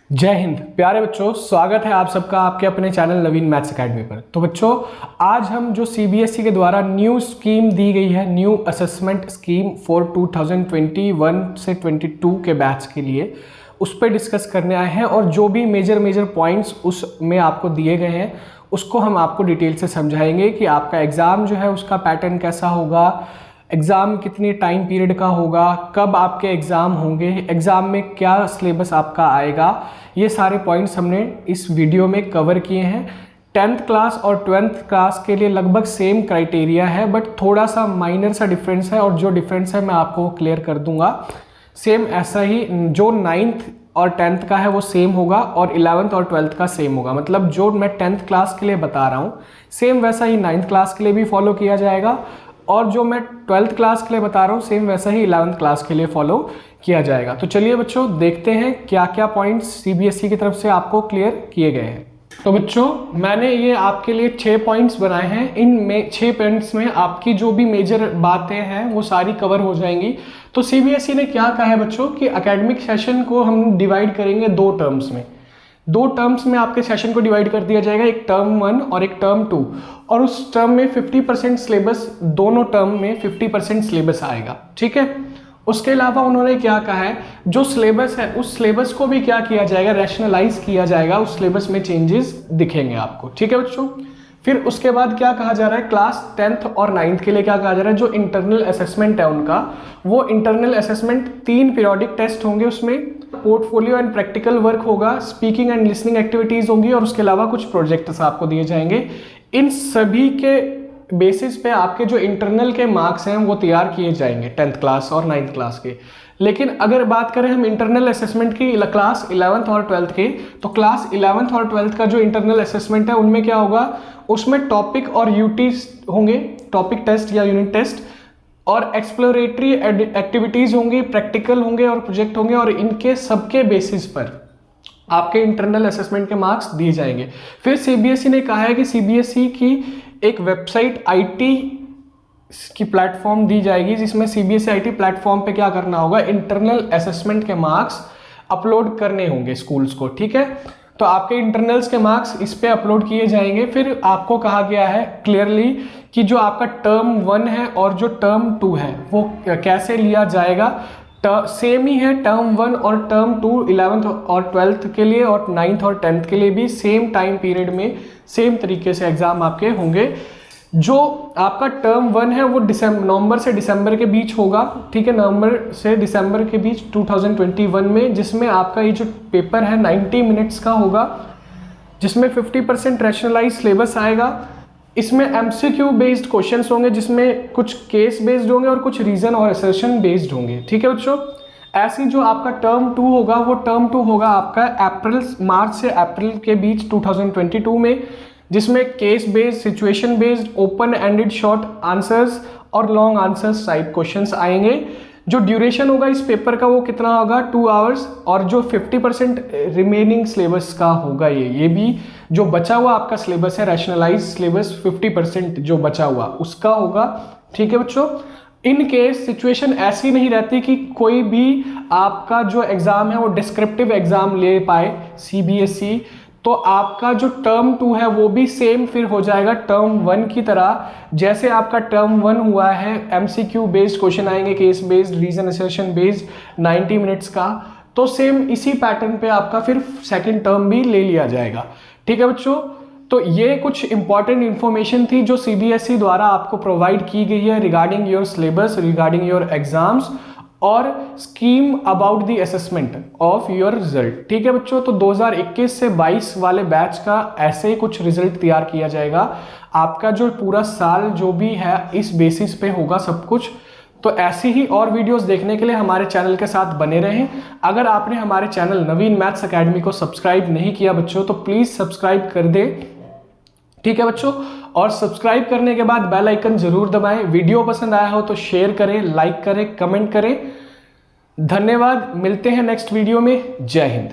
जय हिंद प्यारे बच्चों, स्वागत है आप सबका आपके अपने चैनल नवीन मैथ्स एकेडमी पर। तो बच्चों, आज हम जो सीबीएसई के द्वारा न्यू स्कीम दी गई है, न्यू असेसमेंट स्कीम फॉर 2021 से 22 के बैच के लिए, उस पर डिस्कस करने आए हैं। और जो भी मेजर पॉइंट्स उसमें आपको दिए गए हैं उसको हम आपको डिटेल से समझाएंगे कि आपका एग्ज़ाम जो है उसका पैटर्न कैसा होगा, एग्ज़ाम कितनी टाइम पीरियड का होगा, कब आपके एग्ज़ाम होंगे, एग्ज़ाम में क्या सिलेबस आपका आएगा। ये सारे पॉइंट्स हमने इस वीडियो में कवर किए हैं। 10th क्लास और 12th क्लास के लिए लगभग सेम क्राइटेरिया है, बट थोड़ा सा माइनर सा डिफरेंस है, और जो डिफरेंस है मैं आपको क्लियर कर दूंगा। सेम ऐसा ही जो 9th और 10th का है वो सेम होगा, और 11th और 12th का सेम होगा। मतलब जो मैं 10th क्लास के लिए बता रहा हूँ सेम वैसा ही 9th क्लास के लिए भी फॉलो किया जाएगा, और जो मैं 12th क्लास के लिए बता रहा हूँ सेम वैसा ही 11th क्लास के लिए फॉलो किया जाएगा। तो चलिए बच्चों, देखते हैं क्या क्या पॉइंट्स सीबीएसई की तरफ से आपको क्लियर किए गए हैं। तो बच्चों, मैंने ये आपके लिए 6 पॉइंट्स बनाए हैं। इन 6 पॉइंट्स में आपकी जो भी मेजर बातें हैं वो सारी कवर हो जाएंगी। तो सीबीएसई ने क्या कहा है बच्चों कि एकेडमिक सेशन को हम डिवाइड करेंगे 2 टर्म्स में। 2 टर्म्स में आपके सेशन को डिवाइड कर दिया जाएगा, एक टर्म 1 और एक टर्म 2। और उस टर्म में 50% सिलेबस, दोनों टर्म में 50% सिलेबस आएगा। ठीक है। उसके अलावा उन्होंने क्या कहा है, जो सिलेबस है उस सिलेबस को भी क्या किया जाएगा, रैशनलाइज किया जाएगा। उस सिलेबस में चेंजेस दिखेंगे आपको। ठीक है बच्चों। फिर उसके बाद क्या कहा जा रहा है, क्लास 10th और 9th के लिए क्या कहा जा रहा है, जो इंटरनल असेसमेंट है उनका, वो इंटरनल असेसमेंट 3 पीरियोडिक टेस्ट होंगे। उसमें पोर्टफोलियो एंड प्रैक्टिकल वर्क होगा, स्पीकिंग एंड लिसनिंग एक्टिविटीज होंगी, और उसके अलावा कुछ प्रोजेक्ट्स आपको दिए जाएंगे। इन सभी के बेसिस पे आपके जो इंटरनल के मार्क्स हैं वो तैयार किए जाएंगे 10th क्लास और 9th क्लास के। लेकिन अगर बात करें हम इंटरनल असेसमेंट की क्लास 11th और 12th के, तो क्लास 11th और 12th का जो इंटरनल असेसमेंट है उनमें क्या होगा, उसमें टॉपिक और यूटी होंगे, टॉपिक टेस्ट या यूनिट टेस्ट, और एक्सप्लोरेटरी एक्टिविटीज होंगी, प्रैक्टिकल होंगे और प्रोजेक्ट होंगे, और इनके सबके बेसिस पर आपके इंटरनल असेसमेंट के मार्क्स दिए जाएंगे। फिर सीबीएसई ने कहा है कि सीबीएसई की एक वेबसाइट आईटी की प्लेटफॉर्म दी जाएगी, जिसमें सीबीएसई आईटी प्लेटफॉर्म पे क्या करना होगा, इंटरनल असेसमेंट के मार्क्स अपलोड करने होंगे स्कूल्स को। ठीक है। तो आपके इंटरनल्स के मार्क्स इस पे अपलोड किए जाएंगे। फिर आपको कहा गया है क्लियरली कि जो आपका टर्म 1 है और जो टर्म 2 है वो कैसे लिया जाएगा। सेम ही है टर्म 1 और टर्म 2 11th और 12th के लिए, और 9th और 10th के लिए भी सेम टाइम पीरियड में सेम तरीके से एग्जाम आपके होंगे। जो आपका टर्म 1 है वो नवंबर से दिसंबर के बीच होगा। ठीक है, नवंबर से दिसंबर के बीच 2021 में, जिसमें आपका ये जो पेपर है 90 मिनट्स का होगा, जिसमें 50% रैशनलाइज सिलेबस आएगा। इसमें एमसीक्यू बेस्ड क्वेश्चंस होंगे, जिसमें कुछ केस बेस्ड होंगे और कुछ रीजन और असर्शन बेस्ड होंगे। ठीक है बच्चों। ऐसी जो आपका टर्म 2 होगा वो टर्म 2 होगा आपका मार्च से अप्रैल के बीच 2022 में, जिसमें case based, situation based, open ended short answers और लॉन्ग आंसर्स टाइप क्वेश्चंस आएंगे। जो ड्यूरेशन होगा इस पेपर का वो कितना होगा, 2 आवर्स, और जो 50% रिमेनिंग सिलेबस का होगा, ये भी जो बचा हुआ आपका सिलेबस है, रैशनलाइज सिलेबस 50% जो बचा हुआ उसका होगा। ठीक है बच्चों। इन केस सिचुएशन ऐसी नहीं रहती कि कोई भी आपका जो एग्जाम है वो डिस्क्रिप्टिव एग्जाम ले पाए सीबीएसई, तो आपका जो टर्म 2 है वो भी सेम फिर हो जाएगा टर्म 1 की तरह। जैसे आपका टर्म 1 हुआ है, एमसीक्यू बेस्ड क्वेश्चन आएंगे, case based, reason assertion based 90 minutes का, तो सेम इसी पैटर्न पे आपका फिर सेकंड टर्म भी ले लिया जाएगा। ठीक है बच्चों। तो ये कुछ इंपॉर्टेंट इंफॉर्मेशन थी जो सीबीएसई द्वारा आपको प्रोवाइड की गई है regarding your syllabus, regarding your exams, और scheme about the assessment of your result. ठीक है बच्चों। तो 2021 से 22 वाले बैच का ऐसे ही कुछ रिजल्ट तैयार किया जाएगा। आपका जो पूरा साल जो भी है इस बेसिस पे होगा सब कुछ। तो ऐसी ही और वीडियोस देखने के लिए हमारे चैनल के साथ बने रहें। अगर आपने हमारे चैनल नवीन मैथ्स एकेडमी को सब्सक्राइब नहीं किया बच्चों, तो प्लीज सब्सक्राइब कर दें। ठीक है बच्चों। और सब्सक्राइब करने के बाद बेल आइकन जरूर दबाएं। वीडियो पसंद आया हो तो शेयर करें, लाइक करें, कमेंट करें। धन्यवाद। मिलते हैं नेक्स्ट वीडियो में। जय हिंद।